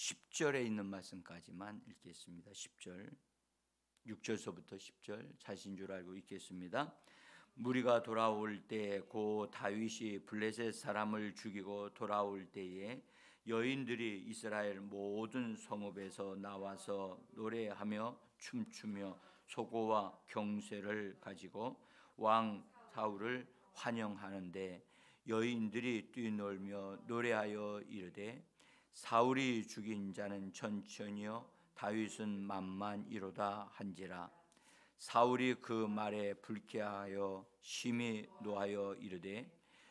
10절에 있는 말씀까지만 읽겠습니다. 10절, 6절서부터 10절 자신 줄 알고 읽겠습니다. 무리가 돌아올 때 고 다윗이 블레셋 사람을 죽이고 돌아올 때에 여인들이 이스라엘 모든 성읍에서 나와서 노래하며 춤추며 소고와 경쇠를 가지고 왕 사울을 환영하는데 여인들이 뛰놀며 노래하여 이르되 사울이 죽인 자는 천천히요 다윗은 만만이로다 한지라. 사울이 그 말에 불쾌하여 심히 노하여 이르되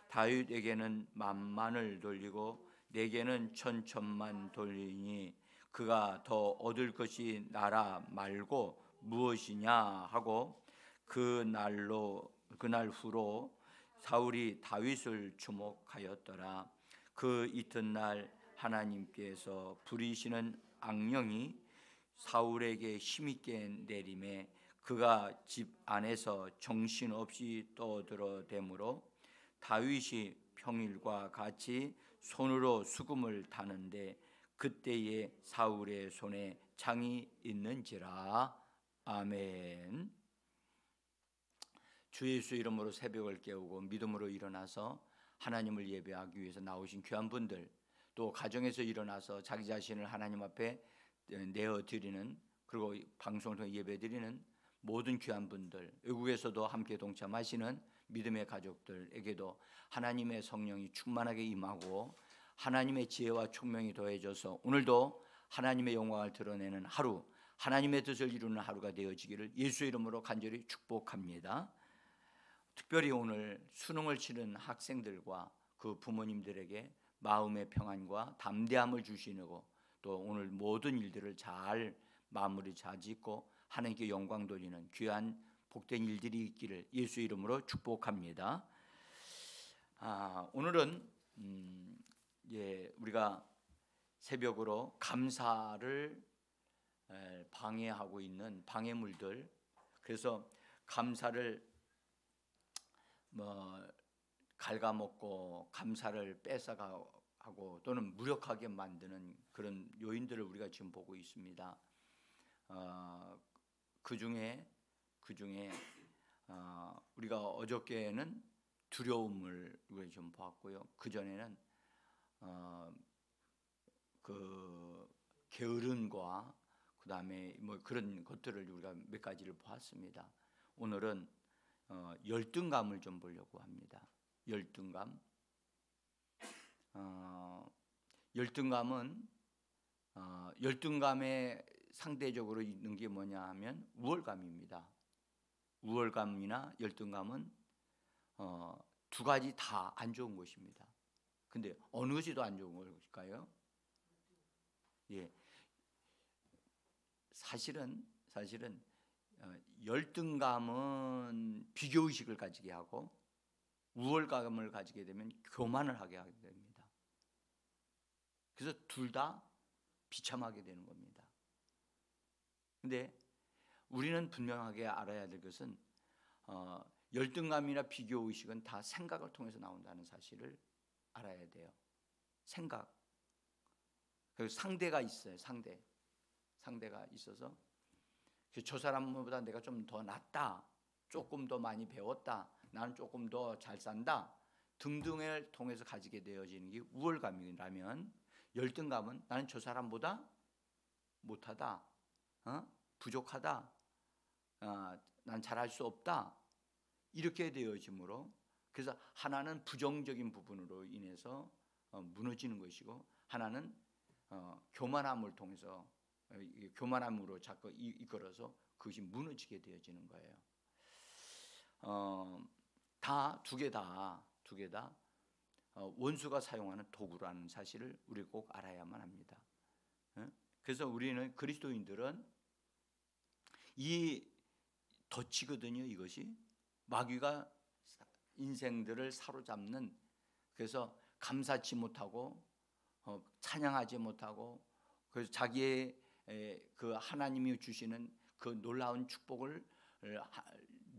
다윗에게는 만만을 돌리고 내게는 천천만 돌리니 그가 더 얻을 것이 나라 말고 무엇이냐 하고 그날 후로 사울이 다윗을 주목하였더라. 그 이튿날 하나님께서 부리시는 악령이 사울에게 힘있게 내림에 그가 집 안에서 정신없이 떠들어대므로 다윗이 평일과 같이 손으로 수금을 타는데 그때에 사울의 손에 창이 있는지라. 아멘. 주 예수 이름으로 새벽을 깨우고 믿음으로 일어나서 하나님을 예배하기 위해서 나오신 귀한 분들, 또 가정에서 일어나서 자기 자신을 하나님 앞에 내어드리는, 그리고 방송을 통해 예배드리는 모든 귀한 분들, 외국에서도 함께 동참하시는 믿음의 가족들에게도 하나님의 성령이 충만하게 임하고 하나님의 지혜와 총명이 더해져서 오늘도 하나님의 영광을 드러내는 하루, 하나님의 뜻을 이루는 하루가 되어지기를 예수의 이름으로 간절히 축복합니다. 특별히 오늘 수능을 치른 학생들과 그 부모님들에게 마음의 평안과 담대함을 주시고 또 오늘 모든 일들을 잘 마무리 잘 짓고 하나님께 영광 돌리는 귀한 복된 일들이 있기를 예수 이름으로 축복합니다. 오늘은 우리가 새벽으로 감사를 방해하고 있는 방해물들, 그래서 감사를 갉아먹고 감사를 뺏어가고 또는 무력하게 만드는 그런 요인들을 우리가 지금 보고 있습니다. 그 중에 우리가 어저께는 두려움을 우리가 좀 보았고요. 그 전에는 그 게으름과 그 다음에 그런 것들을 우리가 몇 가지를 보았습니다. 오늘은 열등감을 좀 보려고 합니다. 열등감은 열등감에 상대적으로 있는 게 뭐냐 하면 우월감입니다. 우월감이나 열등감은 두 가지 다 안 좋은 것입니다. 근데 어느 것이 더 안 좋은 것일까요? 예, 사실은 열등감은 비교의식을 가지게 하고 우월감을 가지게 되면 교만을 하게 됩니다. 그래서 둘 다 비참하게 되는 겁니다. 그런데 우리는 분명하게 알아야 될 것은 열등감이나 비교의식은 다 생각을 통해서 나온다는 사실을 알아야 돼요. 생각. 그리고 상대가 있어요. 상대가 있어서 저 사람보다 내가 좀 더 낫다, 조금 더 많이 배웠다, 나는 조금 더 잘 산다 등등을 통해서 가지게 되어지는 게 우월감이라면, 열등감은 나는 저 사람보다 못하다, 부족하다, 난 잘할 수 없다 이렇게 되어지므로, 그래서 하나는 부정적인 부분으로 인해서 무너지는 것이고 하나는 교만함을 통해서 교만함으로 자꾸 이끌어서 그것이 무너지게 되어지는 거예요. 두 개 다 원수가 사용하는 도구라는 사실을 우리 꼭 알아야만 합니다. 그래서 우리는 그리스도인들은 이 덫이거든요. 이것이 마귀가 인생들을 사로잡는, 그래서 감사치 못하고 찬양하지 못하고, 그래서 자기의 그 하나님이 주시는 그 놀라운 축복을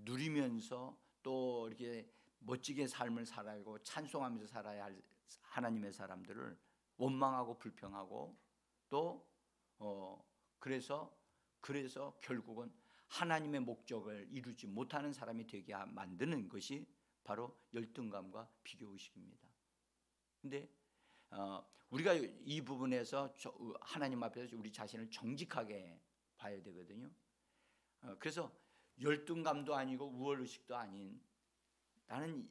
누리면서 또 이렇게 멋지게 삶을 살아가고 찬송하면서 살아야 할 하나님의 사람들을 원망하고 불평하고 또 그래서 결국은 하나님의 목적을 이루지 못하는 사람이 되게 만드는 것이 바로 열등감과 비교의식입니다. 근데 우리가 이 부분에서 하나님 앞에서 우리 자신을 정직하게 봐야 되거든요. 그래서 열등감도 아니고 우월의식도 아닌, 나는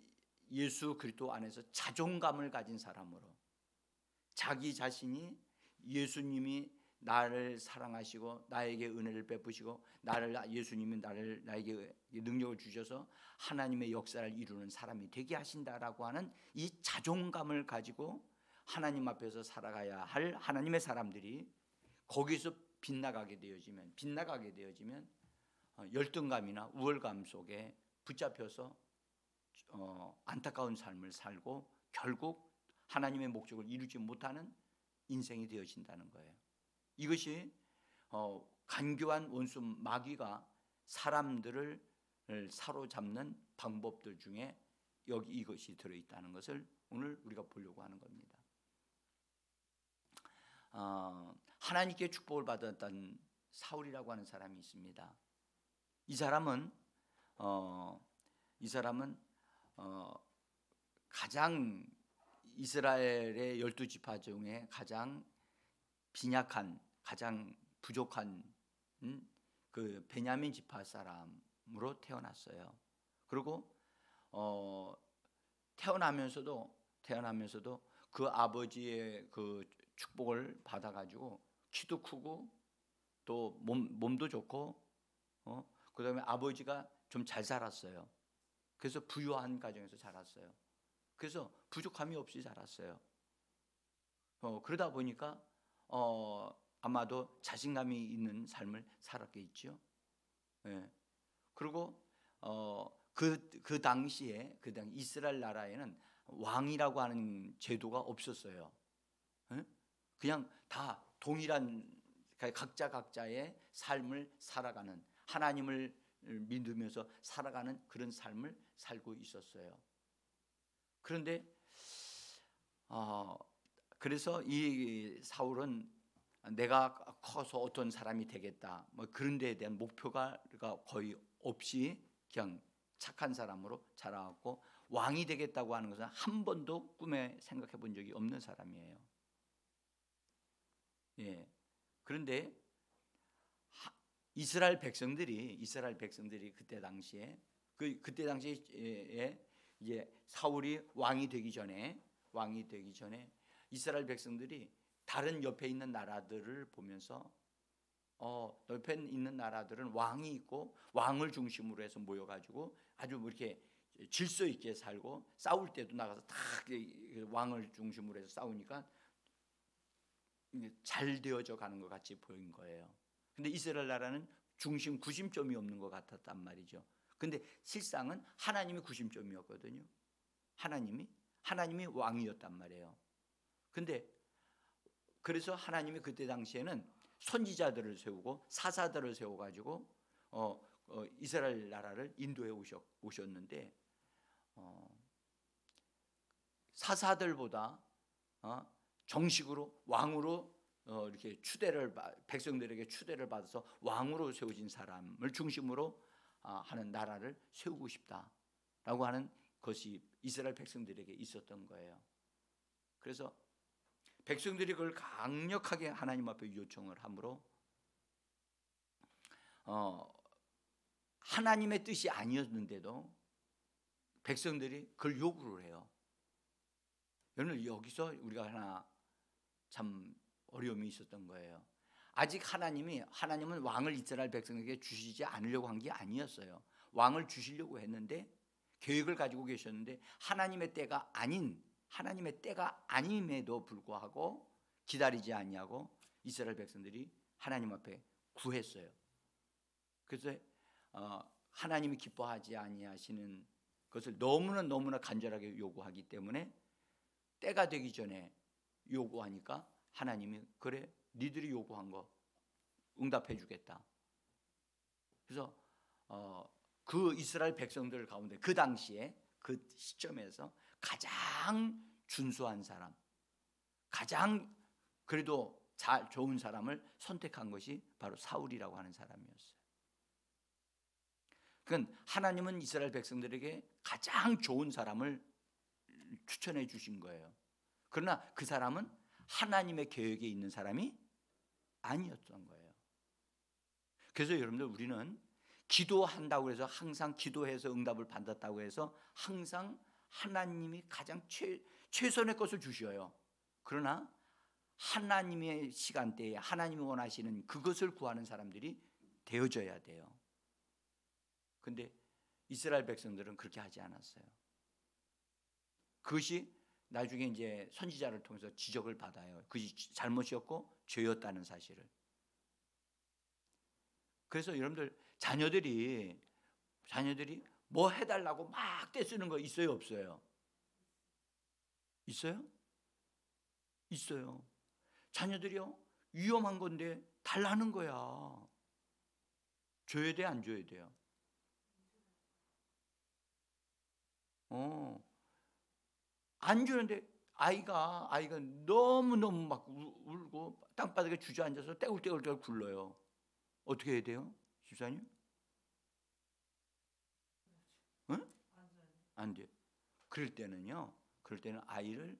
예수 그리스도 안에서 자존감을 가진 사람으로, 자기 자신이 예수님이 나를 사랑하시고 나에게 은혜를 베푸시고 예수님이 나에게 능력을 주셔서 하나님의 역사를 이루는 사람이 되게 하신다라고 하는 이 자존감을 가지고 하나님 앞에서 살아가야 할 하나님의 사람들이 거기서 빗나가게 되어지면 열등감이나 우월감 속에 붙잡혀서 안타까운 삶을 살고 결국 하나님의 목적을 이루지 못하는 인생이 되어진다는 거예요. 이것이 간교한 원수 마귀가 사람들을 사로잡는 방법들 중에 여기 이것이 들어있다는 것을 오늘 우리가 보려고 하는 겁니다. 하나님께 축복을 받았던 사울이라고 하는 사람이 있습니다. 이 사람은 가장 이스라엘의 12지파 중에 가장 빈약한, 가장 부족한 그 베냐민 지파 사람으로 태어났어요. 그리고 태어나면서도 그 아버지의 그 축복을 받아가지고 키도 크고 또 몸도 좋고 그다음에 아버지가 좀 잘 살았어요. 그래서 부유한 가정에서 자랐어요. 그래서 부족함이 없이 자랐어요. 그러다 보니까 아마도 자신감이 있는 삶을 살았겠죠. 예. 그리고 그 당시에 이스라엘 나라에는 왕이라고 하는 제도가 없었어요. 예? 그냥 다 동일한 각자의 삶을 살아가는, 하나님을 믿으면서 살아가는 그런 삶을 살고 있었어요. 그런데 그래서 이 사울은 내가 커서 어떤 사람이 되겠다, 뭐 그런 데에 대한 목표가 거의 없이 그냥 착한 사람으로 자라왔고, 왕이 되겠다고 하는 것은 한 번도 꿈에 생각해 본 적이 없는 사람이에요. 예. 그런데 이스라엘 백성들이 그때 당시에 이제 사울이 왕이 되기 전에 이스라엘 백성들이 다른 옆에 있는 나라들을 보면서 옆에 있는 나라들은 왕이 있고 왕을 중심으로 해서 모여가지고 아주 뭐 이렇게 질서 있게 살고, 싸울 때도 나가서 다 왕을 중심으로 해서 싸우니까 잘 되어져 가는 것 같이 보인 거예요. 근데 이스라엘 나라는 구심점이 없는 것 같았단 말이죠. 근데 실상은 하나님이 구심점이었거든요. 하나님이 왕이었단 말이에요. 근데 그래서 하나님이 그때 당시에는 선지자들을 세우고 사사들을 세워가지고 이스라엘 나라를 인도해 오셨는데, 사사들보다 정식으로 왕으로 이렇게 백성들에게 추대를 받아서 왕으로 세워진 사람을 중심으로 하는 나라를 세우고 싶다라고 하는 것이 이스라엘 백성들에게 있었던 거예요. 그래서 백성들이 그걸 강력하게 하나님 앞에 요청을 하므로 하나님의 뜻이 아니었는데도 백성들이 그걸 요구를 해요. 여러분, 여기서 우리가 하나 참 어려움이 있었던 거예요. 아직 하나님은 왕을 이스라엘 백성에게 주시지 않으려고 한 게 아니었어요. 왕을 주시려고 했는데, 계획을 가지고 계셨는데 하나님의 때가 아님에도 불구하고 기다리지 아니하고 이스라엘 백성들이 하나님 앞에 구했어요. 그래서 하나님이 기뻐하지 아니하시는 것을 너무나 간절하게 요구하기 때문에 때가 되기 전에 요구하니까 하나님이 그래, 니들이 요구한 거 응답해 주겠다. 그래서 그 이스라엘 백성들 가운데 그 당시에 그 시점에서 가장 준수한 사람, 가장 그래도 좋은 사람을 선택한 것이 바로 사울이라고 하는 사람이었어요. 그러니까 하나님은 이스라엘 백성들에게 가장 좋은 사람을 추천해 주신 거예요. 그러나 그 사람은 하나님의 계획에 있는 사람이 아니었던 거예요. 그래서 여러분들, 우리는 기도한다고 해서 항상 기도해서 응답을 받았다고 해서 항상 하나님이 가장 최선의 것을 주셔요. 그러나 하나님의 시간대에 하나님이 원하시는 그것을 구하는 사람들이 되어져야 돼요. 근데 이스라엘 백성들은 그렇게 하지 않았어요. 그것이 나중에 이제 선지자를 통해서 지적을 받아요. 그것이 잘못이었고 죄였다는 사실을. 그래서 여러분들, 자녀들이 뭐 해달라고 막 떼쓰는 거 있어요, 없어요? 있어요? 있어요. 자녀들이요, 위험한 건데 달라는 거야. 줘야 돼, 안 줘야 돼요? 안 주는데 아이가 너무너무 막 울고 땅바닥에 주저앉아서 떼굴떼굴 굴러요. 어떻게 해야 돼요, 집사님? 응? 안 돼. 그럴 때는 아이를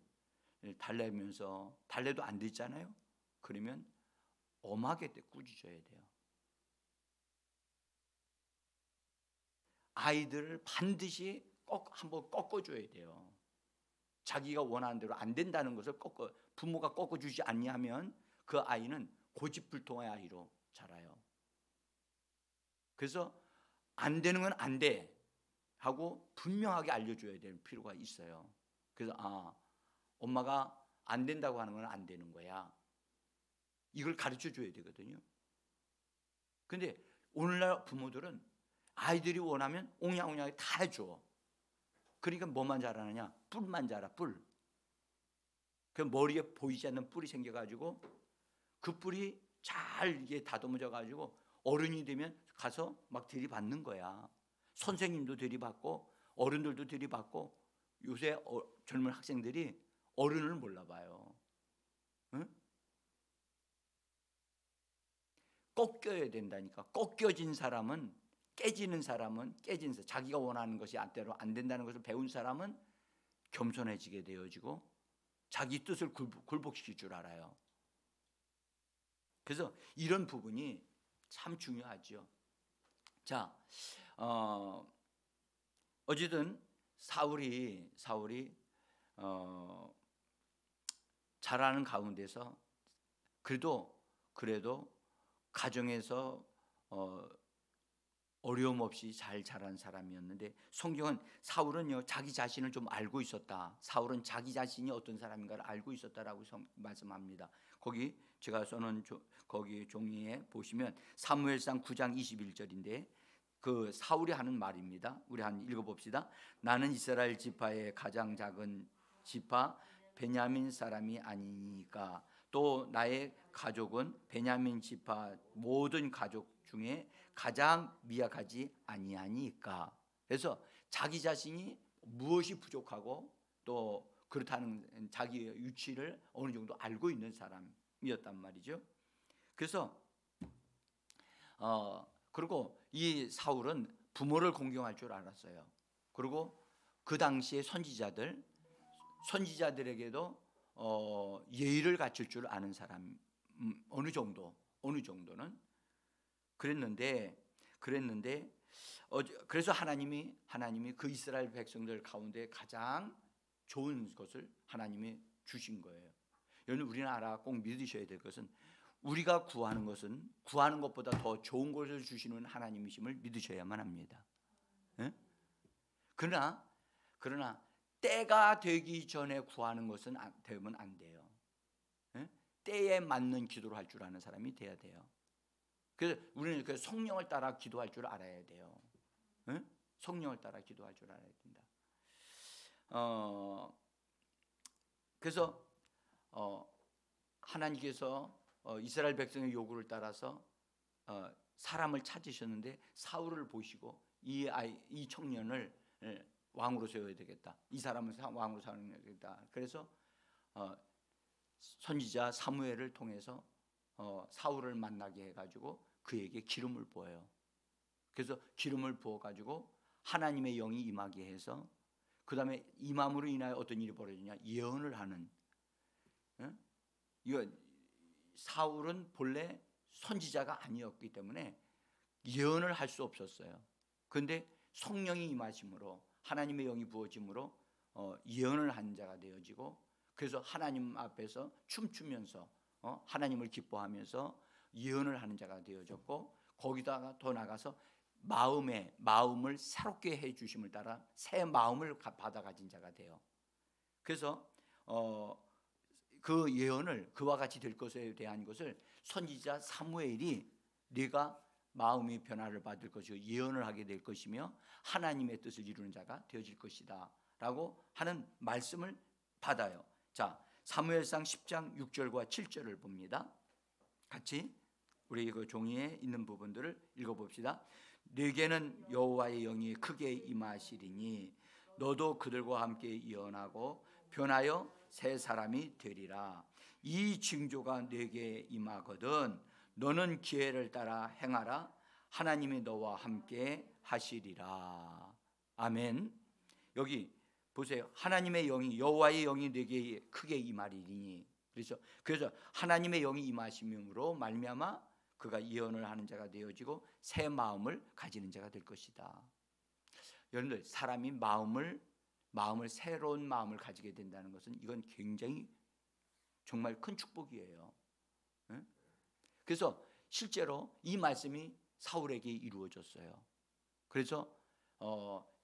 달래면서, 달래도 안 되잖아요. 그러면 엄하게 꾸짖어야 돼요. 아이들을 반드시 꼭 한번 꺾어줘야 돼요. 자기가 원하는 대로 안 된다는 것을 부모가 꺾어주지 않냐면 그 아이는 고집불통의 아이로 자라요. 그래서 안 되는 건 안 돼 하고 분명하게 알려줘야 될 필요가 있어요. 그래서 엄마가 안 된다고 하는 건 안 되는 거야, 이걸 가르쳐 줘야 되거든요. 근데 오늘날 부모들은 아이들이 원하면 옹냥옹냥하게 다 해줘. 그러니까 뭐만 자라느냐? 뿔만 자라, 뿔. 그 머리에 보이지 않는 뿔이 생겨가지고 그 뿔이 잘 이게 다듬어져가지고 어른이 되면 가서 막 들이받는 거야. 선생님도 들이받고 어른들도 들이받고. 요새 젊은 학생들이 어른을 몰라봐요. 응? 꺾여야 된다니까. 꺾여진 사람은, 깨지는 사람은, 자기가 원하는 것이 안대로 안 된다는 것을 배운 사람은 겸손해지게 되어지고 자기 뜻을 굴복시킬 줄 알아요. 그래서 이런 부분이 참 중요하죠. 자, 어쨌든 사울이 자라는 가운데서 그래도 가정에서 어려움 없이 잘 자란 사람이었는데, 성경은 사울은요, 자기 자신을 좀 알고 있었다. 사울은 자기 자신이 어떤 사람인가를 알고 있었다라고 말씀합니다. 거기 제가 써놓은 거기 종이에 보시면 사무엘상 9장 21절인데 그 사울이 하는 말입니다. 우리 한 읽어봅시다. 나는 이스라엘 지파의 가장 작은 지파 베냐민 사람이 아니니까, 또 나의 가족은 베냐민 지파 모든 가족 중에 가장 미약하지 아니하니까. 그래서 자기 자신이 무엇이 부족하고 또 그렇다는 자기의 위치를 어느 정도 알고 있는 사람이었단 말이죠. 그래서 그리고 이 사울은 부모를 공경할 줄 알았어요. 그리고 그 당시에 선지자들에게도 예의를 갖출 줄 아는 사람, 어느 정도는 그랬는데 그래서 하나님이 그 이스라엘 백성들 가운데 가장 좋은 것을 하나님이 주신 거예요. 여러분, 우리나라 꼭 믿으셔야 될 것은 우리가 구하는 것은 구하는 것보다 더 좋은 것을 주시는 하나님이심을 믿으셔야만 합니다. 네? 그러나 때가 되기 전에 구하는 것은 되면 안 돼요. 네? 때에 맞는 기도를 할 줄 아는 사람이 돼야 돼요. 그래서 우리는 그 성령을 따라 기도할 줄 알아야 돼요. 네? 성령을 따라 기도할 줄 알아야 된다. 그래서 하나님께서 이스라엘 백성의 요구를 따라서 사람을 찾으셨는데 사울을 보시고 이 청년을 왕으로 세워야 되겠다. 이 사람을 왕으로 세워야 되겠다. 그래서 선지자 사무엘을 통해서 사울을 만나게 해가지고 그에게 기름을 부어요. 그래서 기름을 부어가지고 하나님의 영이 임하게 해서 그 다음에 임함으로 인하여 어떤 일이 벌어지냐, 예언을 하는. 이거 사울은 본래 선지자가 아니었기 때문에 예언을 할 수 없었어요. 그런데 성령이 임하심으로 하나님의 영이 부어짐으로 예언을 한 자가 되어지고, 그래서 하나님 앞에서 춤추면서 하나님을 기뻐하면서 예언을 하는 자가 되어졌고, 거기다가 더 나가서 마음을 새롭게 해 주심을 따라 새 마음을 받아 가진 자가 돼요. 그래서 그 예언을 그와 같이 될 것에 대한 것을 선지자 사무엘이 네가 마음의 변화를 받을 것이고 예언을 하게 될 것이며 하나님의 뜻을 이루는 자가 되어질 것이다 라고 하는 말씀을 받아요. 자, 사무엘상 10장 6절과 7절을 봅니다. 같이 우리 그 종이에 있는 부분들을 읽어봅시다. 네게는 여호와의 영이 크게 임하시리니 너도 그들과 함께 예언하고 변하여 새 사람이 되리라. 이 징조가 네게 임하거든 너는 기회를 따라 행하라. 하나님이 너와 함께 하시리라. 아멘. 여기 보세요. 하나님의 영이, 여호와의 영이 네게 크게 임하리니, 그래서 하나님의 영이 임하심으로 말미암아 그가 예언을 하는 자가 되어지고 새 마음을 가지는 자가 될 것이다. 여러분들, 사람이 마음을 새로운 마음을 가지게 된다는 것은 이건 굉장히 정말 큰 축복이에요. 그래서 실제로 이 말씀이 사울에게 이루어졌어요. 그래서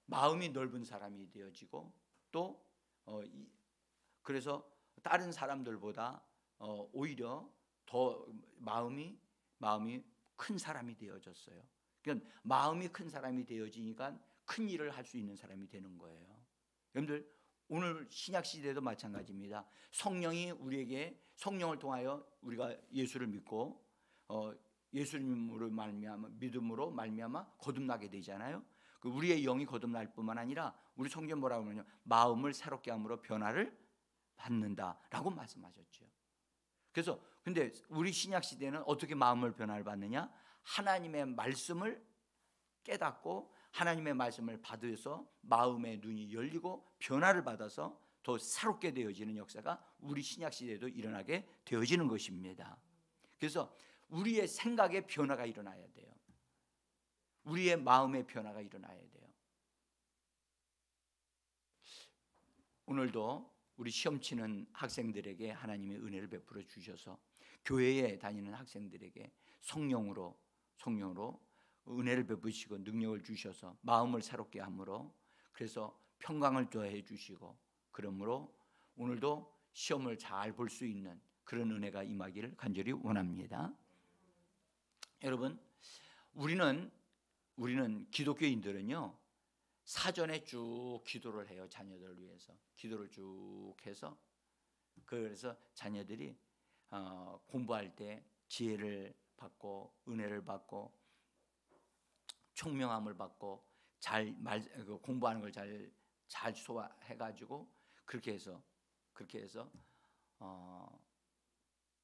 마음이 넓은 사람이 되어지고 또 그래서 다른 사람들보다 오히려 더 마음이 큰 사람이 되어졌어요. 그러니까 마음이 큰 사람이 되어지니까 큰 일을 할 수 있는 사람이 되는 거예요. 여러분들, 오늘 신약 시대도 마찬가지입니다. 성령이 우리에게, 성령을 통하여 우리가 예수를 믿고 예수님으로 말미암아, 믿음으로 말미암아 거듭나게 되잖아요. 우리의 영이 거듭날 뿐만 아니라 우리 성경 뭐라고 하냐면 마음을 새롭게 함으로 변화를 받는다라고 말씀하셨죠. 그래서 근데 우리 신약 시대는 어떻게 마음을 변화를 받느냐? 하나님의 말씀을 깨닫고 하나님의 말씀을 받아서 마음의 눈이 열리고 변화를 받아서 더 새롭게 되어지는 역사가 우리 신약 시대에도 일어나게 되어지는 것입니다. 그래서 우리의 생각의 변화가 일어나야 돼요. 우리의 마음의 변화가 일어나야 돼요. 오늘도 우리 시험 치는 학생들에게 하나님의 은혜를 베풀어 주셔서 교회에 다니는 학생들에게 성령으로 은혜를 베푸시고 능력을 주셔서 마음을 새롭게 함으로, 그래서 평강을 더해 주시고, 그러므로 오늘도 시험을 잘 볼 수 있는 그런 은혜가 임하기를 간절히 원합니다. 여러분, 우리는 기독교인들은요, 사전에 쭉 기도를 해요. 자녀들을 위해서 기도를 쭉 해서, 그래서 자녀들이 공부할 때 지혜를 받고 은혜를 받고 총명함을 받고 공부하는 걸 잘 소화해가지고 그렇게 해서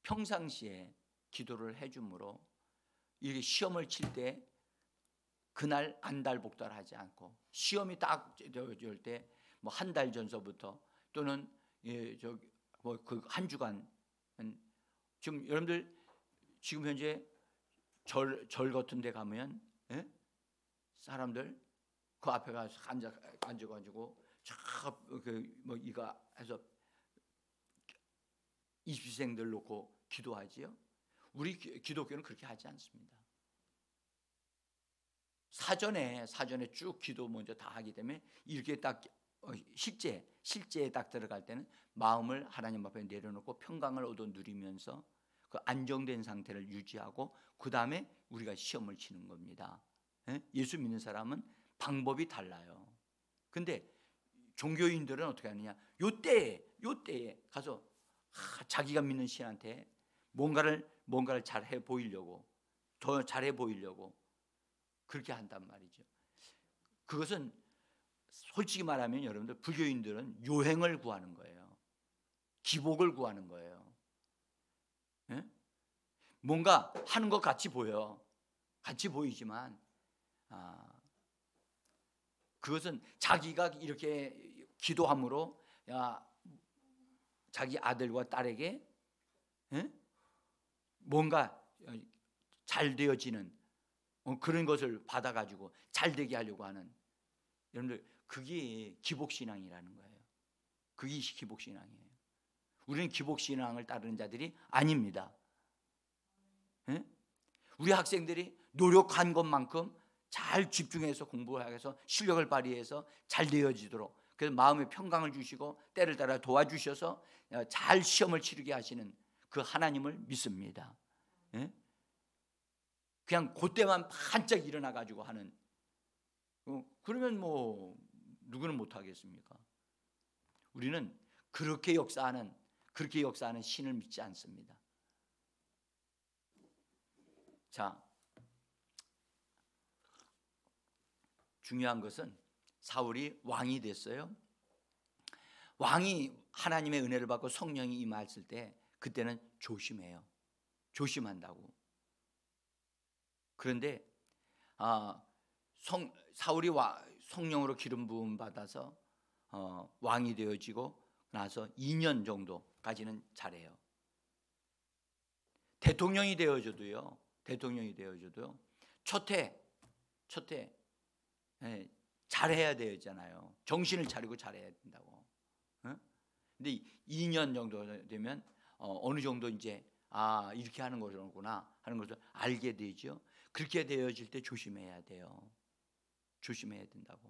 평상시에 기도를 해줌으로 이게 시험을 칠 때 그날 안달복달하지 않고, 시험이 딱 올 때 뭐 한 달 전서부터 또는 그 한 주간, 지금 여러분들 지금 현재 절 같은 데 가면 사람들 그 앞에 가서 앉아가지고 뭐 이거 해서 입시생들 놓고 기도하지요. 우리 기독교는 그렇게 하지 않습니다. 사전에 쭉 기도 먼저 다 하기 때문에 이렇게 딱 실제에 딱 들어갈 때는 마음을 하나님 앞에 내려놓고 평강을 얻어 누리면서 그 안정된 상태를 유지하고 그 다음에 우리가 시험을 치는 겁니다. 예수 믿는 사람은 방법이 달라요. 근데 종교인들은 어떻게 하느냐? 요때에 가서 자기가 믿는 신한테 뭔가를 잘해 보이려고, 더 잘해 보이려고 그렇게 한단 말이죠. 그것은 솔직히 말하면 여러분들, 불교인들은 요행을 구하는 거예요. 기복을 구하는 거예요. 뭔가 하는 것 같이 보여. 같이 보이지만 그것은 자기가 이렇게 기도함으로 자기 아들과 딸에게 뭔가 잘 되어지는 그런 것을 받아가지고 잘 되게 하려고 하는, 여러분들 그게 기복신앙이라는 거예요. 그게 기복신앙이에요. 우리는 기복신앙을 따르는 자들이 아닙니다. 우리 학생들이 노력한 것만큼 잘 집중해서 공부해서 실력을 발휘해서 잘 되어지도록, 그래서 마음의 평강을 주시고 때를 따라 도와주셔서 잘 시험을 치르게 하시는 그 하나님을 믿습니다. 그냥 그때만 반짝 일어나 가지고 하는, 그러면 뭐 누구는 못 하겠습니까? 우리는 그렇게 역사하는 신을 믿지 않습니다. 자, 중요한 것은 사울이 왕이 됐어요. 왕이 하나님의 은혜를 받고 성령이 임했을 때 그때는 조심해요. 조심한다고. 그런데 사울이 성령으로 기름 부음 받아서 왕이 되어지고 나서 2년 정도까지는 잘해요. 대통령이 되어져도요. 첫해 잘해야 되잖아요. 정신을 차리고 잘해야 된다고. 근데 2년 정도 되면 어느 정도 이제 이렇게 하는 거구나 하는 것을 알게 되죠. 그렇게 되어질 때 조심해야 돼요. 조심해야 된다고.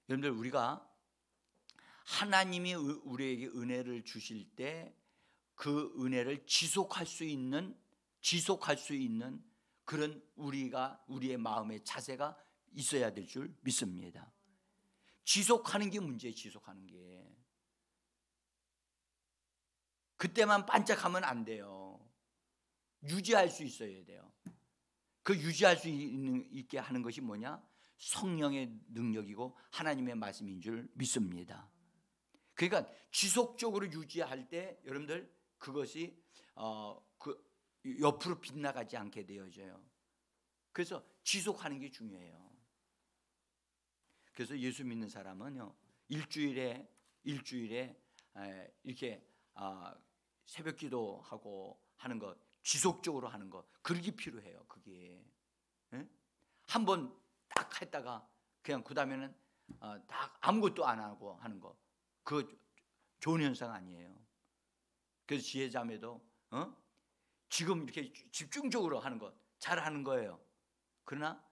여러분들, 우리가 하나님이 우리에게 은혜를 주실 때 그 은혜를 지속할 수 있는 그런 우리의 마음의 자세가 있어야 될 줄 믿습니다. 지속하는 게 문제예요. 지속하는 게. 그때만 반짝하면 안 돼요. 유지할 수 있어야 돼요. 그 유지할 수 있게 하는 것이 뭐냐? 성령의 능력이고 하나님의 말씀인 줄 믿습니다. 그러니까 지속적으로 유지할 때 여러분들 그것이 옆으로 빗나가지 않게 되어져요. 그래서 지속하는 게 중요해요. 그래서 예수 믿는 사람은요, 일주일에 이렇게 새벽 기도하고 하는 것, 지속적으로 하는 것, 그러기 필요해요. 그게 한 번 딱 했다가 그냥 그 다음에는 딱 아무것도 안 하고 하는 거, 그거 좋은 현상 아니에요. 그래서 지혜자매도 지금 이렇게 집중적으로 하는 것, 잘하는 거예요. 그러나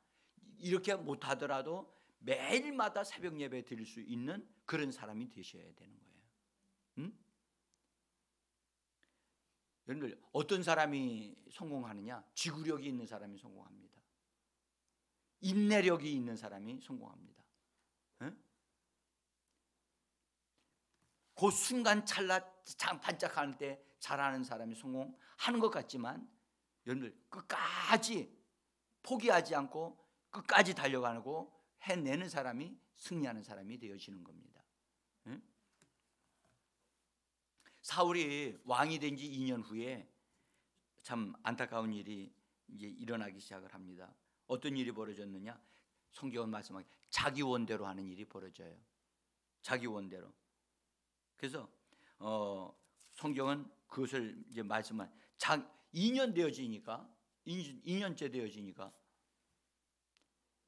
이렇게 못하더라도 매일마다 새벽 예배 드릴 수 있는 그런 사람이 되셔야 되는 거예요. 여러분들, 어떤 사람이 성공하느냐? 지구력이 있는 사람이 성공합니다. 인내력이 있는 사람이 성공합니다. 그 순간 찰나 반짝하는 때 잘하는 사람이 성공하는 것 같지만, 여러분들 끝까지 포기하지 않고 끝까지 달려가고 해내는 사람이 승리하는 사람이 되어지는 겁니다. 사울이 왕이 된 지 2년 후에 참 안타까운 일이 이제 일어나기 시작을 합니다. 어떤 일이 벌어졌느냐? 성경은 말씀하기 자기 원대로 하는 일이 벌어져요. 자기 원대로. 그래서 성경은 그것을 이제 말씀한 2년 되어지니까 2년째 되어지니까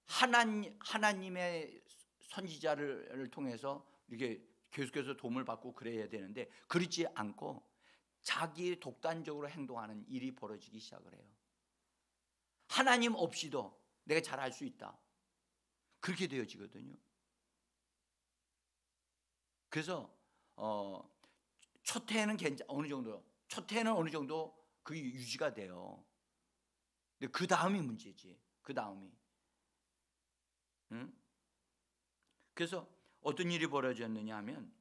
하나님의 선지자를 통해서 이렇게 계속해서 도움을 받고 그래야 되는데 그렇지 않고 자기 독단적으로 행동하는 일이 벌어지기 시작을 해요. 하나님 없이도 내가 잘할 수 있다. 그렇게 되어지거든요. 그래서 첫 해는 어느 정도 그게 유지가 돼요. 근데 그 다음이 문제지. 그 다음이. 그래서 어떤 일이 벌어졌느냐 하면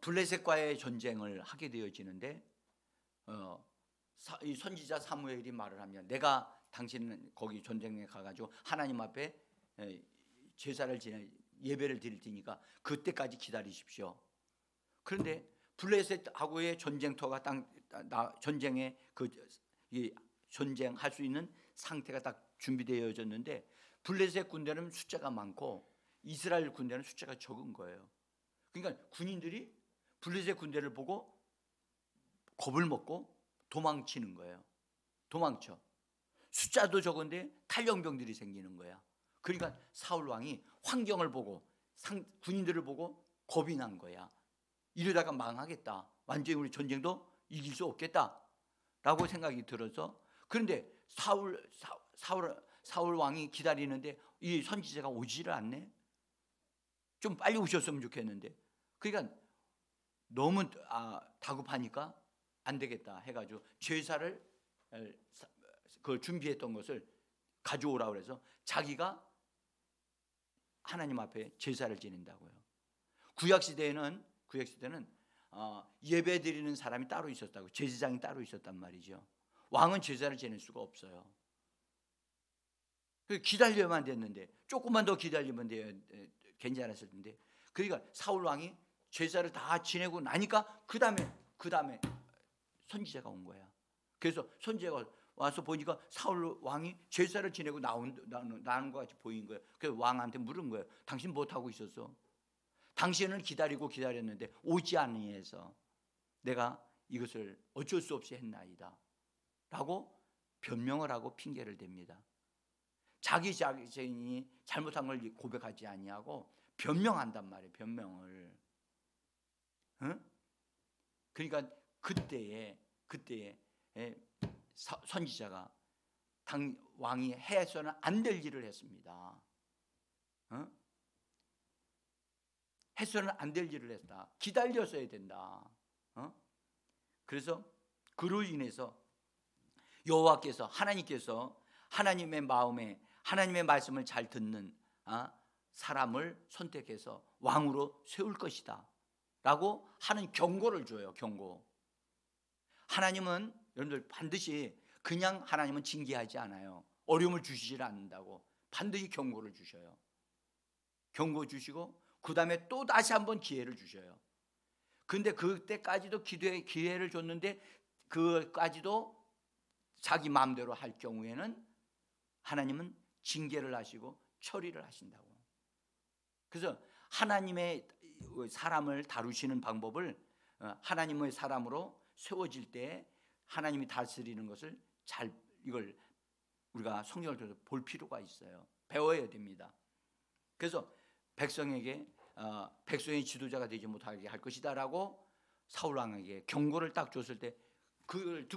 블레셋과의 전쟁을 하게 되어지는데 이 선지자 사무엘이 말을 합니다. 내가 당신은 거기 전쟁에 가가지고 하나님 앞에 제사를 지내 예배를 드릴 테니까 그때까지 기다리십시오. 그런데 블레셋하고의 전쟁터가 전쟁에 전쟁할 수 있는 상태가 딱 준비되어졌는데 블레셋 군대는 숫자가 많고 이스라엘 군대는 숫자가 적은 거예요. 그러니까 군인들이 블레셋 군대를 보고 겁을 먹고 도망치는 거예요. 도망쳐. 숫자도 적은데 탈영병들이 생기는 거야. 그러니까 사울 왕이 환경을 보고 군인들을 보고 겁이 난 거야. 이러다가 망하겠다. 완전히 우리 전쟁도 이길 수 없겠다 라고 생각이 들어서, 그런데 사울 왕이 기다리는데 이 선지자가 오지를 않네. 좀 빨리 오셨으면 좋겠는데. 그러니까 너무 다급하니까 안 되겠다 해가지고 제사를 그 준비했던 것을 가져오라고 해서 자기가 하나님 앞에 제사를 지낸다고요. 구약 시대는 예배 드리는 사람이 따로 있었다고, 제사장이 따로 있었단 말이죠. 왕은 제사를 지낼 수가 없어요. 기다려야만 됐는데, 조금만 더 기다리면 괜찮았을 텐데. 그러니까 사울 왕이 제사를 다 지내고 나니까 그 다음에 선지자가 온 거야. 그래서 선지자가 와서 보니까 사울 왕이 제사를 지내고 나는 것 같이 보인 거예요. 그래서 왕한테 물은 거예요. 당신 못하고 있었어? 당신은 기다렸는데 오지 아니해서 내가 이것을 어쩔 수 없이 했나이다 라고 변명을 하고 핑계를 댑니다. 자기 자신이 잘못한 걸 고백하지 아니하고 변명한단 말이에요. 변명을. 응? 그러니까 그때에 선지자가 왕이 해서는 안 될 일을 했습니다. 응? 해서는 안 될 일을 했다. 기다렸어야 된다. 그래서 그로 인해서 여호와께서, 하나님께서 하나님의 마음에 하나님의 말씀을 잘 듣는 사람을 선택해서 왕으로 세울 것이다 라고 하는 경고를 줘요. 경고. 하나님은 여러분들 반드시 그냥 하나님은 징계하지 않아요. 어려움을 주시질 않는다고 반드시 경고를 주셔요. 경고 주시고 그 다음에 또 다시 한번 기회를 주셔요. 근데 그때까지도 기회를 줬는데 그까지도 자기 마음대로 할 경우에는 하나님은 징계를 하시고 처리를 하신다고. 그래서 하나님의 사람을 다루시는 방법을 하나님의 사람으로 세워질 때 하나님이 다스리는 것을 이걸 우리가 성경을 통해서 볼 필요가 있어요. 배워야 됩니다. 그래서 백성에게 백성의 지도자가 되지 못하게 할 것이다 라고 사울 왕에게 경고를 딱 줬을 때 그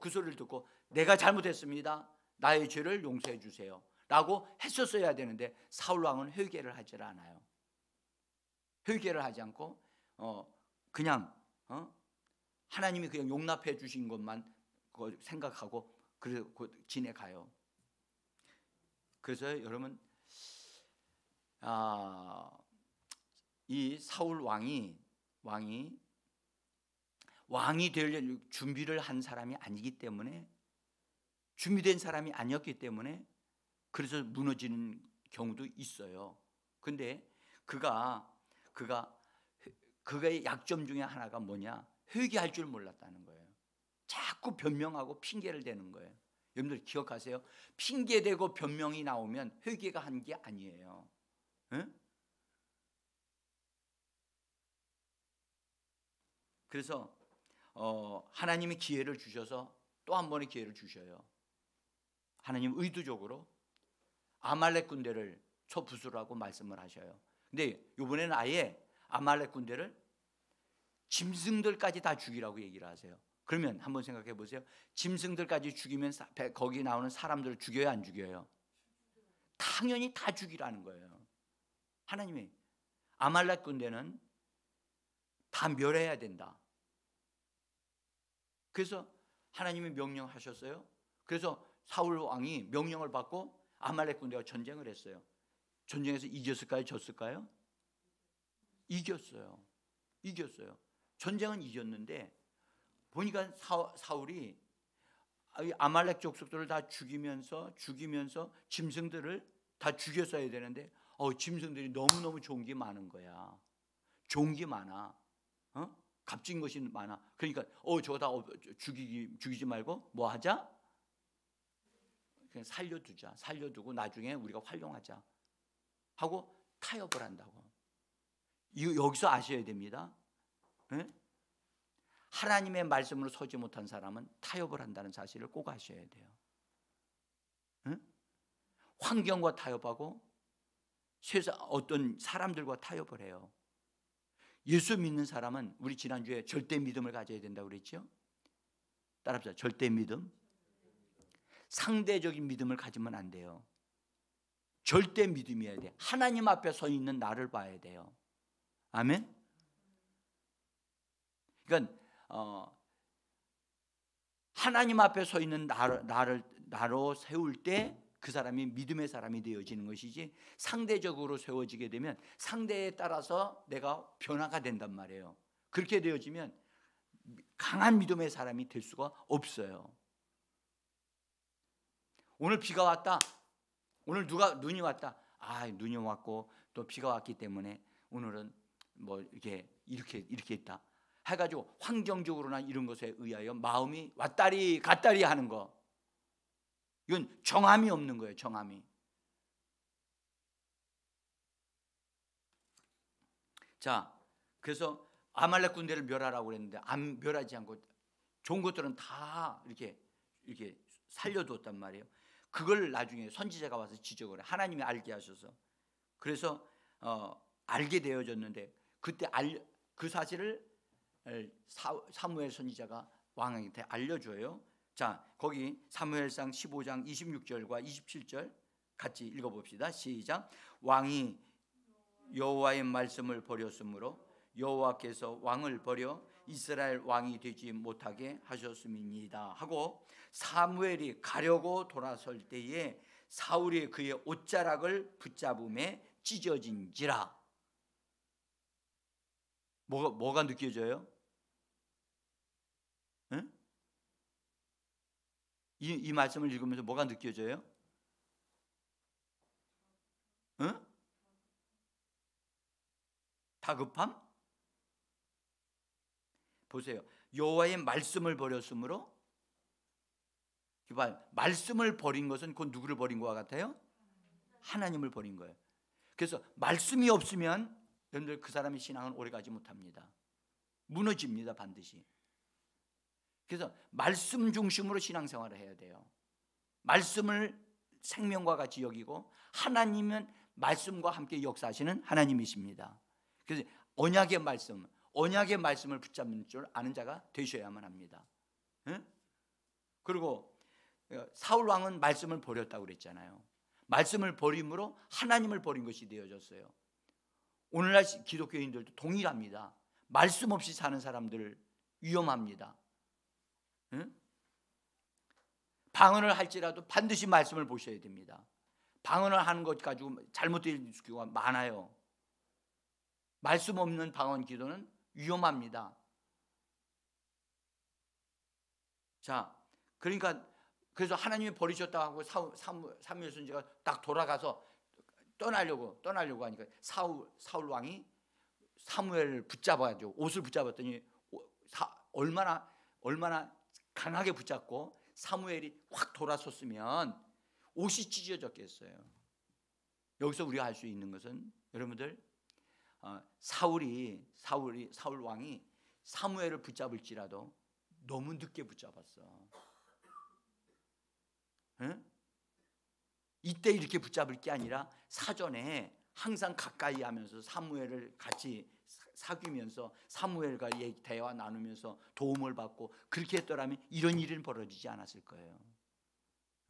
소리를 듣고 내가 잘못했습니다, 나의 죄를 용서해 주세요 라고 했었어야 되는데 사울 왕은 회개를 하질 않아요. 회개를 하지 않고 그냥 하나님이 그냥 용납해 주신 것만 생각하고 그리고 지내가요. 그래서 여러분 이 사울 왕이 될 준비를 한 사람이 아니기 때문에, 준비된 사람이 아니었기 때문에 그래서 무너지는 경우도 있어요. 근데 그의 약점 중에 하나가 뭐냐? 회개할 줄 몰랐다는 거예요. 자꾸 변명하고 핑계를 대는 거예요. 여러분들 기억하세요? 핑계대고 변명이 나오면 회개가 한 게 아니에요. 응? 그래서 하나님이 기회를 주셔서 또 한 번의 기회를 주셔요. 하나님 의도적으로 아말렉 군대를 초부수라고 말씀을 하셔요. 근데 이번에는 아예 아말렉 군대를 짐승들까지 다 죽이라고 얘기를 하세요. 그러면 한번 생각해 보세요. 짐승들까지 죽이면 거기 나오는 사람들을 죽여요, 안 죽여요? 당연히 다 죽이라는 거예요. 하나님이 아말렉 군대는 다 멸해야 된다. 그래서 하나님이 명령하셨어요. 그래서 사울 왕이 명령을 받고 아말렉 군대와 전쟁을 했어요. 전쟁에서 이겼을까요? 졌을까요? 이겼어요. 전쟁은 이겼는데 보니까 사울이 아말렉 족속들을 다 죽이면서 짐승들을 다 죽였어야 되는데 짐승들이 너무너무 좋은 게 많은 거야. 좋은 게 많아. 값진 것이 많아. 그러니까 저거 다 죽이지 말고 뭐 하자? 그냥 살려두자. 살려두고 나중에 우리가 활용하자 하고 타협을 한다고. 여기서 아셔야 됩니다. 네? 하나님의 말씀으로 서지 못한 사람은 타협을 한다는 사실을 꼭 아셔야 돼요. 네? 환경과 타협하고 세상 어떤 사람들과 타협을 해요. 예수 믿는 사람은 우리 지난주에 절대 믿음을 가져야 된다고 그랬죠? 따라합시다. 절대 믿음. 상대적인 믿음을 가지면 안 돼요. 절대 믿음이어야 돼. 하나님 앞에 서 있는 나를 봐야 돼요. 아멘. 그러니까 하나님 앞에 서 있는 나로 세울 때 그 사람이 믿음의 사람이 되어지는 것이지, 상대적으로 세워지게 되면 상대에 따라서 내가 변화가 된단 말이에요. 그렇게 되어지면 강한 믿음의 사람이 될 수가 없어요. 오늘 비가 왔다. 오늘 눈이 왔다. 눈이 왔고 또 비가 왔기 때문에 오늘은 뭐 이렇게 있다 해가지고 환경적으로나 이런 것에 의하여 마음이 왔다리 갔다리 하는 거, 이건 정함이 없는 거예요. 정함이. 자, 그래서 아말렉 군대를 멸하라고 그랬는데 안 멸하지 않고 좋은 것들은 다 이렇게 살려두었단 말이에요. 그걸 나중에 선지자가 와서 지적을 해. 하나님이 알게 하셔서. 그래서 알게 되어졌는데 그때 그 사실을 사무엘 선지자가 왕에게 알려줘요. 자, 거기 사무엘상 15장 26절과 27절 같이 읽어봅시다. 시작. 왕이 여호와의 말씀을 버렸으므로 여호와께서 왕을 버려 이스라엘 왕이 되지 못하게 하셨음이니이다 하고, 사무엘이 가려고 돌아설 때에 사울이 그의 옷자락을 붙잡음에 찢어진지라. 뭐가 느껴져요? 응? 이 말씀을 읽으면서 뭐가 느껴져요? 응? 다급함? 보세요. 여호와의 말씀을 버렸으므로, 말씀을 버린 것은 곧 누구를 버린 것과 같아요? 하나님을 버린 거예요. 그래서 말씀이 없으면 여러분들 그 사람의 신앙은 오래가지 못합니다. 무너집니다, 반드시. 그래서 말씀 중심으로 신앙생활을 해야 돼요. 말씀을 생명과 같이 여기고, 하나님은 말씀과 함께 역사하시는 하나님이십니다. 그래서 언약의 말씀을 붙잡는 줄 아는 자가 되셔야만 합니다. 응? 그리고 사울 왕은 말씀을 버렸다고 그랬잖아요. 말씀을 버림으로 하나님을 버린 것이 되어졌어요. 오늘날 기독교인들도 동일합니다. 말씀 없이 사는 사람들 위험합니다. 응? 방언을 할지라도 반드시 말씀을 보셔야 됩니다. 방언을 하는 것 가지고 잘못될 경우가 많아요. 말씀 없는 방언 기도는 위험합니다. 자, 그래서 하나님이 버리셨다고 하고 사무엘 선지자가 딱 돌아가서 떠나려고 하니까 사울 왕이 사무엘을 붙잡아가지고 옷을 붙잡았더니 얼마나 강하게 붙잡고 사무엘이 확 돌아섰으면 옷이 찢어졌겠어요. 여기서 우리가 알 수 있는 것은, 여러분들, 사울 왕이 사무엘을 붙잡을지라도 너무 늦게 붙잡았어. 응? 이때 이렇게 붙잡을 게 아니라 사전에 항상 가까이 하면서 사무엘을 같이 사귀면서 사무엘과 대화 나누면서 도움을 받고 그렇게 했더라면 이런 일은 벌어지지 않았을 거예요.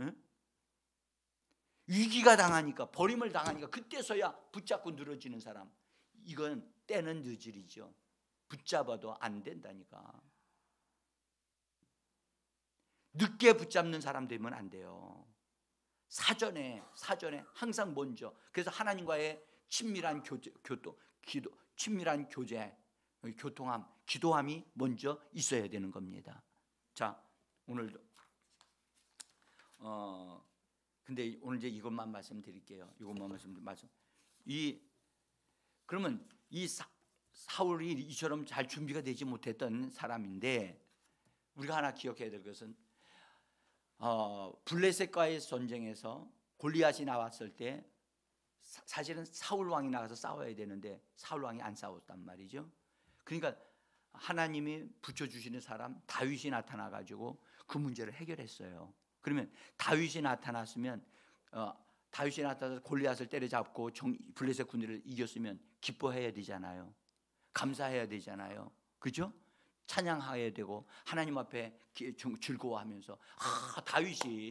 응? 위기가 당하니까, 버림을 당하니까 그때서야 붙잡고 늘어지는 사람, 이건 때는 늦으리죠. 붙잡아도 안 된다니까. 늦게 붙잡는 사람 되면 안 돼요. 사전에 항상 먼저. 그래서 하나님과의 친밀한 기도함이 먼저 있어야 되는 겁니다. 자, 오늘도 근데 오늘 이제 이것만 말씀드릴게요. 그러면 이 사울이 이처럼 잘 준비가 되지 못했던 사람인데, 우리가 하나 기억해야 될 것은 블레셋과의 전쟁에서 골리앗이 나왔을 때 사실은 사울 왕이 나가서 싸워야 되는데 사울 왕이 안 싸웠단 말이죠. 그러니까 하나님이 붙여주시는 사람 다윗이 나타나 가지고 그 문제를 해결했어요. 그러면 다윗이 나타났으면 다윗이 나타나서 골리앗을 때려잡고 블레셋 군대를 이겼으면 기뻐해야 되잖아요. 감사해야 되잖아요. 그죠? 찬양해야 되고 하나님 앞에 즐거워하면서 다윗이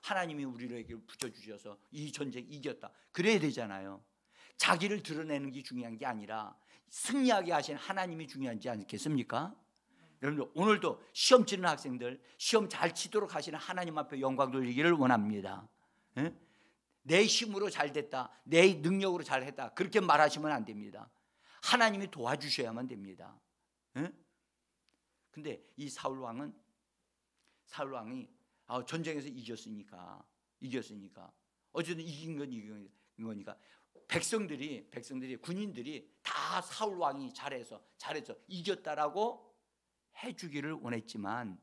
하나님이 우리에게 붙여주셔서 이 전쟁 이겼다 그래야 되잖아요. 자기를 드러내는 게 중요한 게 아니라 승리하게 하신 하나님이 중요하지 않겠습니까? 여러분들 오늘도 시험 치는 학생들 시험 잘 치도록 하시는 하나님 앞에 영광 돌리기를 원합니다. 예? 내 힘으로 잘 됐다, 내 능력으로 잘 했다 그렇게 말하시면 안 됩니다. 하나님이 도와주셔야만 됩니다. 근데 이 사울 왕이 전쟁에서 이겼으니까 어쨌든 이긴 거니까 백성들이 군인들이 다 사울 왕이 잘해서 이겼다라고 해주기를 원했지만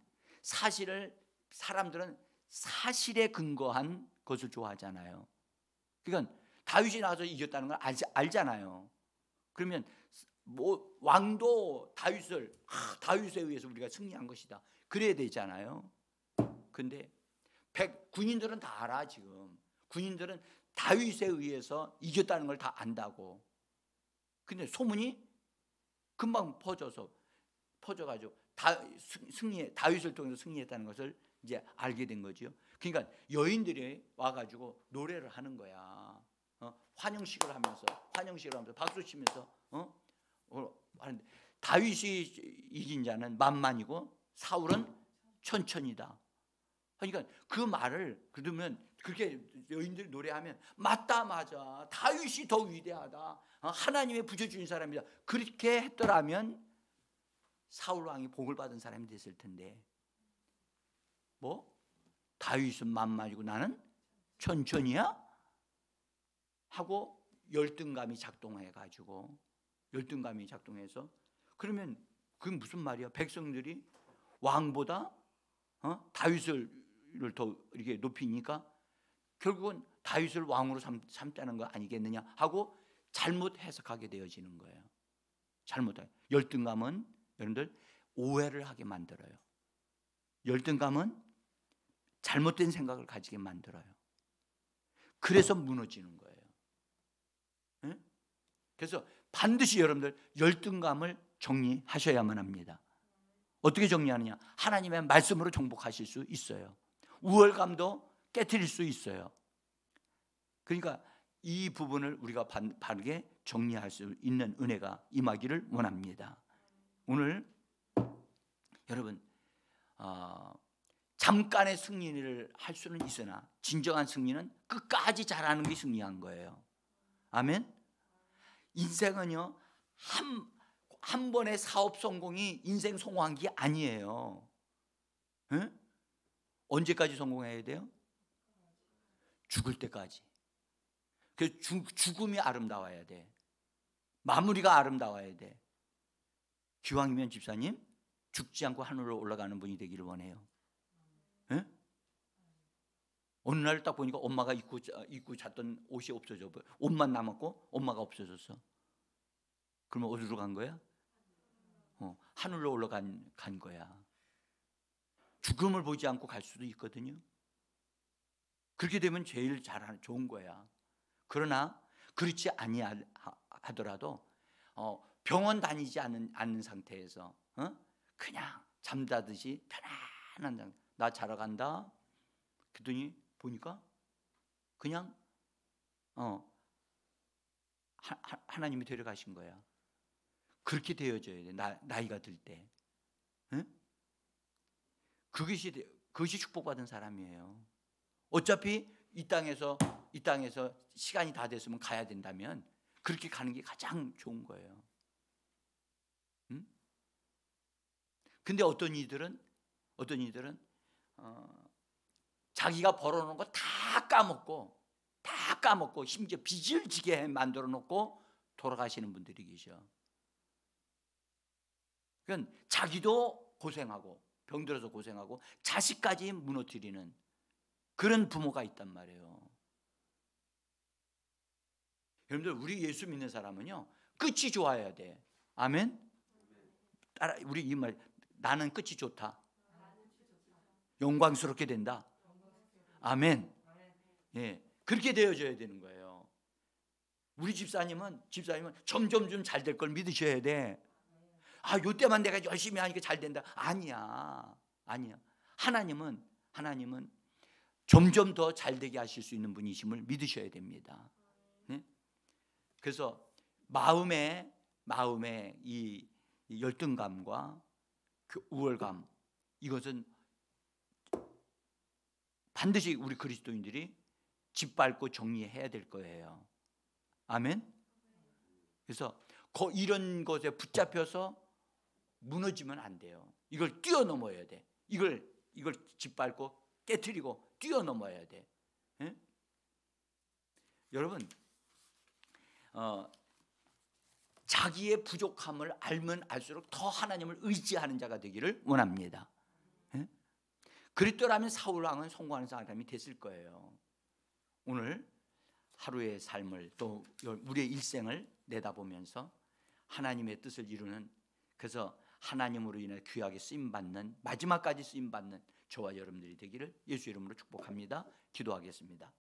사람들은 사실에 근거한 것을 좋아하잖아요. 그러니까 다윗이 나와서 이겼다는 걸 알잖아요. 그러면 왕도 다윗에 의해서 우리가 승리한 것이다 그래야 되잖아요. 근데 군인들은 다 알아. 지금 군인들은 다윗에 의해서 이겼다는 걸 다 안다고. 근데 소문이 금방 퍼져가지고 다윗을 통해서 승리했다는 것을 이제 알게 된 거죠. 그러니까 여인들이 와가지고 노래를 하는 거야. 환영식을 하면서 박수 치면서 하는데 다윗이 이긴 자는 만만이고 사울은 천천이다. 그러니까 그 말을 그러면 그렇게 여인들이 노래하면 맞아 다윗이 더 위대하다, 하나님의 붙여주신 사람이다 그렇게 했더라면 사울 왕이 복을 받은 사람이 됐을 텐데 다윗은 만만이고 나는 천천이야? 하고 열등감이 작동해서 그러면 그게 무슨 말이야? 백성들이 왕보다 다윗을 더 이렇게 높이니까 결국은 다윗을 왕으로 삼자는 거 아니겠느냐 하고 잘못 해석하게 되어지는 거예요. 열등감은 여러분들 오해를 하게 만들어요. 열등감은 잘못된 생각을 가지게 만들어요. 그래서 무너지는 거예요. 그래서 반드시 여러분들 열등감을 정리하셔야만 합니다. 어떻게 정리하느냐? 하나님의 말씀으로 정복하실 수 있어요. 우월감도 깨트릴 수 있어요. 그러니까 이 부분을 우리가 바르게 정리할 수 있는 은혜가 임하기를 원합니다. 오늘 여러분 잠깐의 승리를 할 수는 있으나 진정한 승리는 끝까지 잘하는 게 승리한 거예요. 아멘. 인생은요 한 번의 사업 성공이 인생 성공한 게 아니에요. 언제까지 성공해야 돼요? 죽을 때까지. 그 죽음이 아름다워야 돼. 마무리가 아름다워야 돼. 기왕이면 집사님 죽지 않고 하늘로 올라가는 분이 되기를 원해요. 어느 날 딱 보니까 엄마가 입고 잤던 옷이 없어져 버려. 옷만 남았고 엄마가 없어졌어. 그러면 어디로 간 거야? 하늘로 올라간 거야. 죽음을 보지 않고 갈 수도 있거든요. 그렇게 되면 제일 좋은 거야. 그러나 그렇지 아니하더라도 병원 다니지 않는 상태에서 그냥 잠자듯이 편안한 나 자러 간다. 그랬더니 보니까 그냥 하나님이 데려가신 거야. 그렇게 되어져야 돼. 나이가 들 때. 그것이 축복받은 사람이에요. 어차피 이 땅에서 시간이 다 됐으면 가야 된다면 그렇게 가는 게 가장 좋은 거예요. 근데 어떤 이들은 자기가 벌어놓은 거 다 까먹고 심지어 빚을 지게 만들어 놓고 돌아가시는 분들이 계셔. 그러니까 자기도 고생하고 병들어서 고생하고 자식까지 무너뜨리는 그런 부모가 있단 말이에요. 여러분들, 우리 예수 믿는 사람은요, 끝이 좋아야 돼. 아멘. 따라 우리 이 말, 나는 끝이 좋다. 영광스럽게 된다. 아멘. 예, 그렇게 되어져야 되는 거예요. 우리 집사님은 점점 좀 잘 될 걸 믿으셔야 돼. 아, 요때만 내가 열심히 하니까 잘 된다. 아니야. 하나님은 점점 더 잘 되게 하실 수 있는 분이심을 믿으셔야 됩니다. 네? 그래서 마음의 이 열등감과 그 우월감, 이것은 반드시 우리 그리스도인들이 짓밟고 정리해야 될 거예요. 아멘. 그래서 이런 것에 붙잡혀서 무너지면 안 돼요. 이걸 뛰어넘어야 돼. 이걸 짓밟고 깨트리고 뛰어넘어야 돼. 예? 여러분, 자기의 부족함을 알면 알수록 더 하나님을 의지하는 자가 되기를 원합니다. 예? 그리스도라면 사울 왕은 성공하는 사람이 됐을 거예요. 오늘 하루의 삶을 또 우리의 일생을 내다보면서 하나님의 뜻을 이루는, 그래서 하나님으로 인해 귀하게 쓰임받는, 마지막까지 쓰임받는 저와 여러분들이 되기를 예수 이름으로 축복합니다. 기도하겠습니다.